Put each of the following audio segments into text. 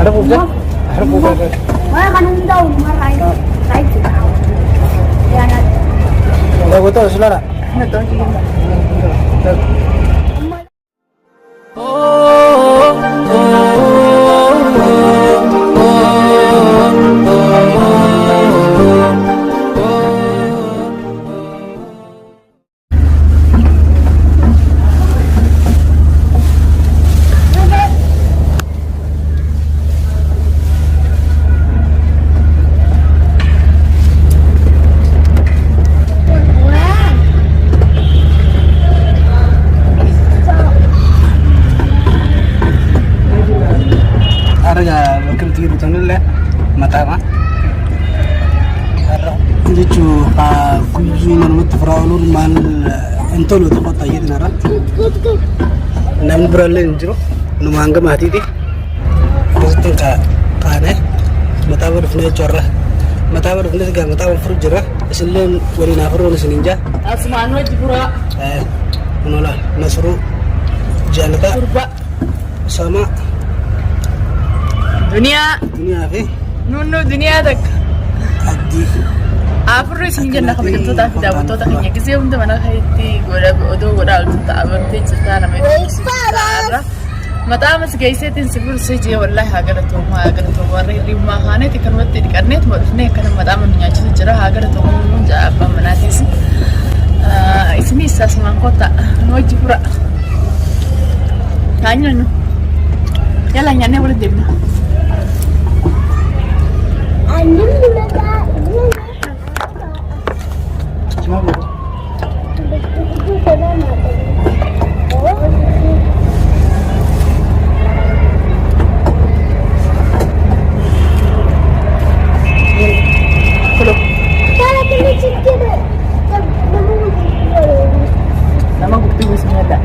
Harap udah. Harap udah. Wala ka nung daw, maray. Right now. Yan na. Udah betul, saudara. Ito, sige. Matama itu kuju manut fraulur mal entolo to kota yid nara nam bralen jiro no manga mati di itu kane matabar fne chorra matabar fne ga matabar frujra islen wali na furu sininja Asmanu jibura. nola nasru jalata Kurba. sama Dunia. fi Nunu dunia tak. addi Afro sinjana kami tentu tak tidak betul tak hanya kisah untuk mana haiti goda goda untuk tak berarti cerita namanya ada mata mas gaisi tin sibur saja wallahi agar tu warai lima khane ti kan wati dikarnet modne kan mata menunya cerita agar tu munja apa menatis ismi sas mangkota ngoji pura tanya nu yala nyane boleh dimna andun dulu tak cuma nama bukti busnya ada.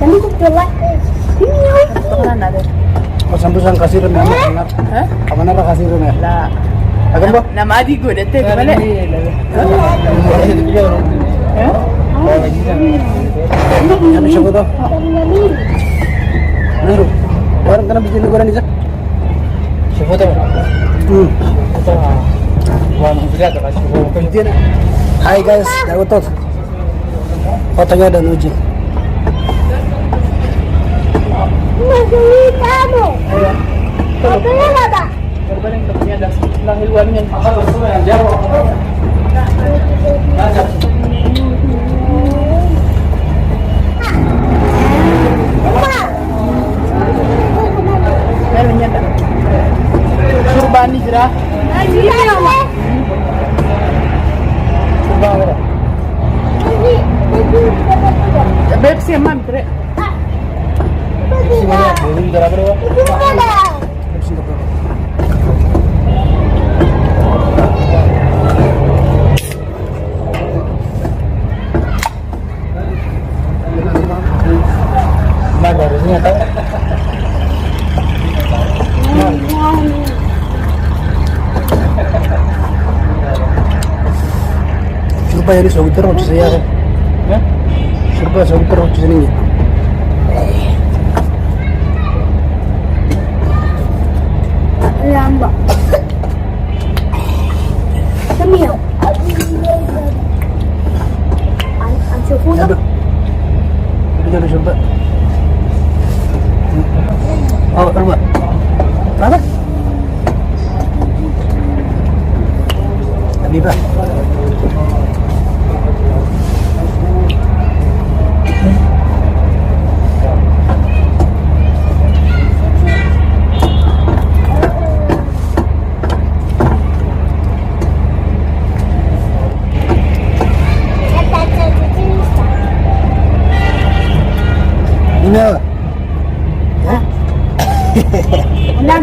Kamu kupelat. Ini ada. sambusan kasih rem ya. Apa nara kasih rem ya? Lah. Akan ba? Nama adi gue dete kemana? Ano siya ko to? Naru. Parang ka na bikin ko rin isa. Siya ko to. Ito. Wala mo bigat kasi ko. Hi guys, dago to. Fotonya dan uji. Kamu. Fotonya apa? Korban yang ada lahirwannya. Meron yan. Surban ni Jira. Surban wala. Pepsi man pre. Pepsi mana? Belum berapa dua? Pepsi berapa? Mana harusnya tahu? Surba jadi sogiter waktu saya kan? Surba sogiter waktu sini. Lambat. Semil. Ancofu. Aduh. Itu jadi surba. Oh, surba. Kenapa? Habibah. Email. Ya? Alam.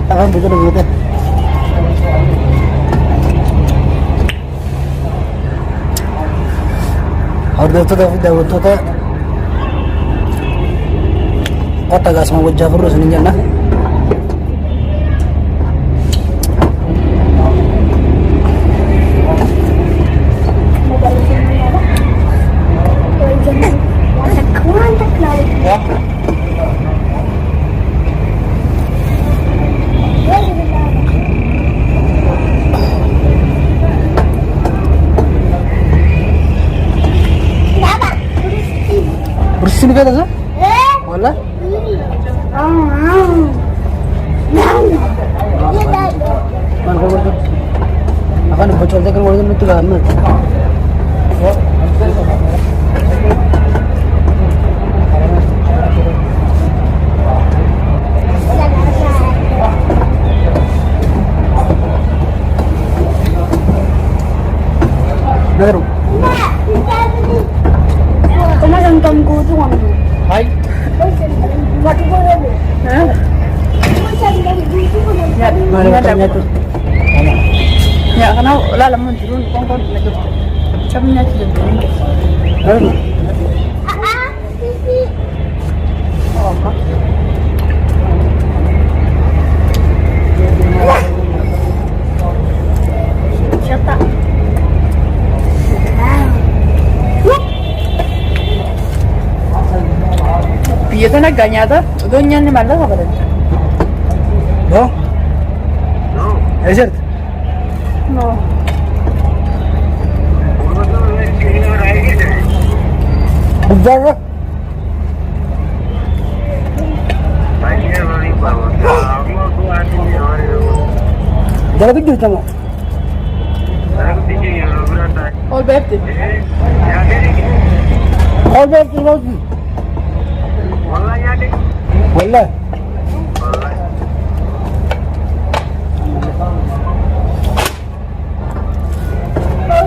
Akan begitu begitu. Harus itu tuh. Kota gas mau jawab terus nih nah. Ya. sini kata sah? Wala? Man ka wala? Akan bocor kan wala nito lahat mo. Nagaro. Kena nonton kudu kan? Hai. Mati ko na. Hah? Ya, Mana ya, katanya tuh? ya, karena lah lemon turun, kongkong lagi. Camnya tidak begini. Ano? Oh, mak. Siapa? Piye tuh nak ganyata? Udah nyanyi malah apa tadi? No? No. Aisyah. No. Bujara. Jala video tamo. All bad. All back to Rocky. Wala.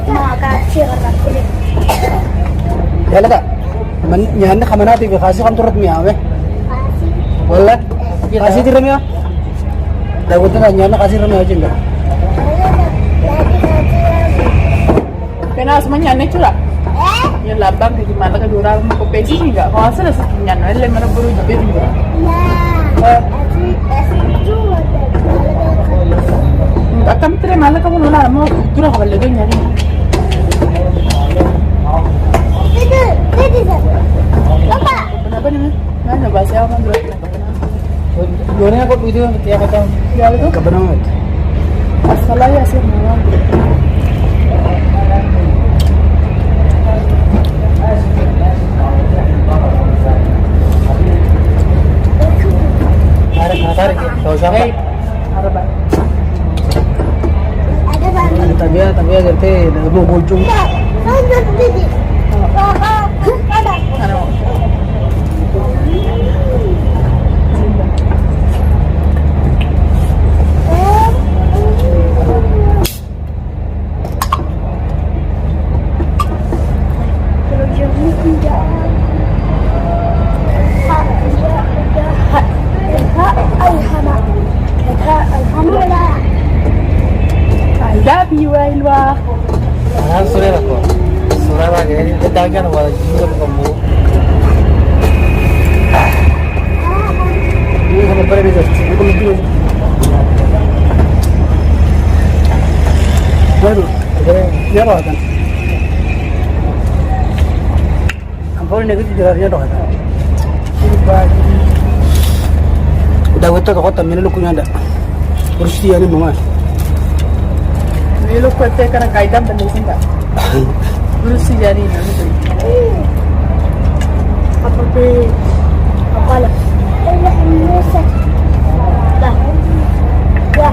Makasih karena kulit. Yala ka. Man yan na kamanati ko kasi kan turut mi ave. Wala. Kasi tira mi. Dapat na yan na kasi rami aja enggak. Kena semuanya aneh cula. Yang labang di mana ke orang mau pensi enggak? Kalau asal sekinya, nol mana baru jebet enggak? Akan terima malah kamu nolak mau turun kalau lagi nyari. Kenapa nih? Mana bahasa apa dulu? Yorenya kok video tiap kata. Ya itu. Kebenaran. Asalah ya sih mau. Tarik ya. Tahu siapa? Harapan. Ada tabiat gitu. Ada mau bocung. Ano? I love you, Ailwa. Anak sore aku. Sore lagi. Dia dagang wala juga kamu. Ini kamu pergi bisa. Ini kamu pergi. Baru. Dia apa kan? Ampun negeri jalannya doh kan. Udah betul kok temen lu punya ada. Terus dia ni mama. Ini lu kuat karena kaitan benda sih enggak? Terus si jari nanti. Apa be? Apa lah? Ini set. Dah. Ya.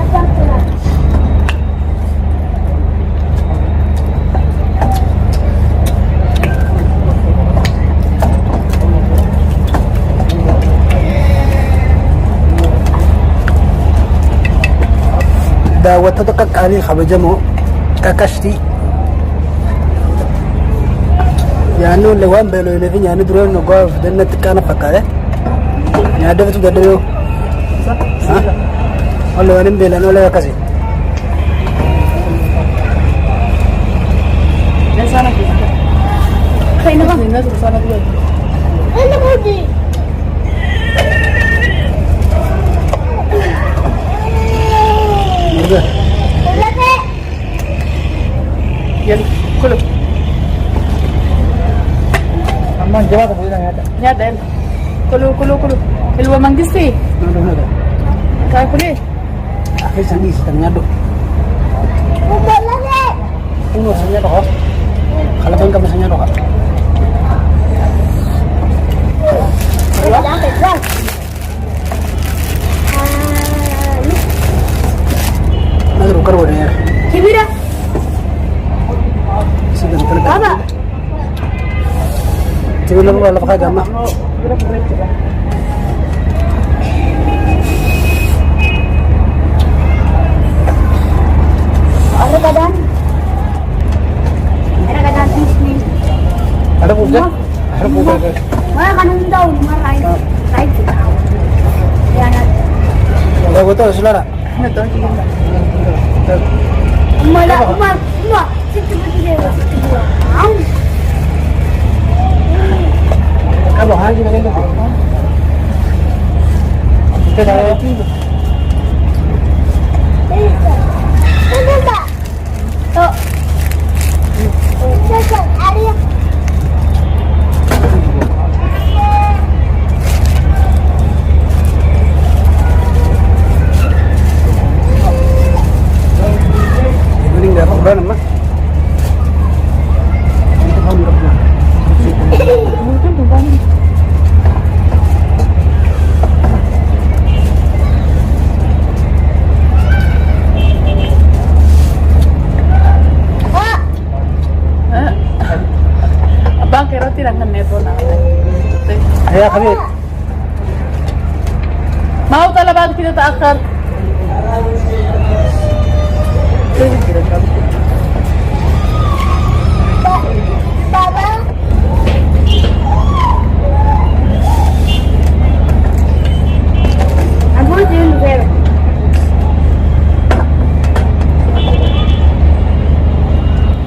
Apa pula? Dawat itu kali khabajamu kakashti. Yanu lewan belo ini yanu dulu nunggu dan nanti kana pakai. Nyada itu gak dulu. Hah? Oh lewanin bela nolak kasih. Dan sana kita. Kayak nama ini tuh sana dia. Ini budi. Udah. Yan, kuluk. Aman jawab aku bilang ada. Ya dan. Kuluk. Ilwa manggis sih. Nada. Kayak kulit. Akhir sandi setengah do. Bukan lagi. Uno sanya doh. Kalau bang kamu sanya doh. Baba. Sige na wala pa kagama. Ada keadaan? Ada keadaan bisnis. Ada po dyan? Ada po dyan? Wala ka nung daw, maray. Right kita. Yan at. Ada po ito, sila na. Umala. Situ betul dia. Am. Ano, hangin na ganito. Ito na yun. Ini tak. Oh. Cepat, ada. Ini nggak apa-apa nama. Itu kamu nggak pernah. Mungkin bukan. Abang kira tidak ngenepo na. Ayah kami. Mau talaban kita taakar. Baba. Aku jin ver.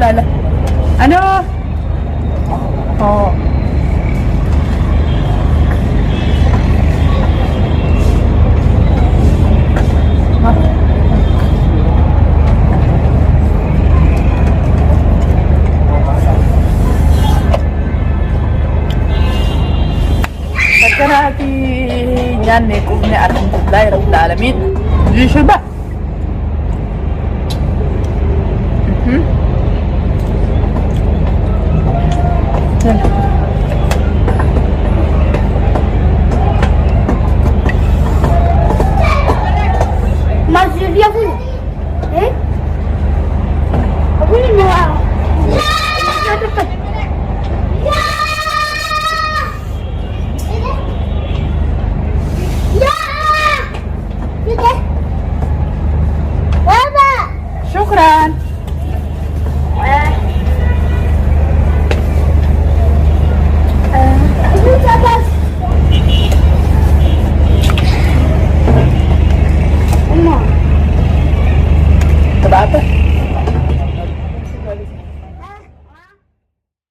Lala. Ano? Oh. Pagkarati niyan ne kumne alhamdulillah rabbil alamin. Yusuf ba? Mhm. Yan.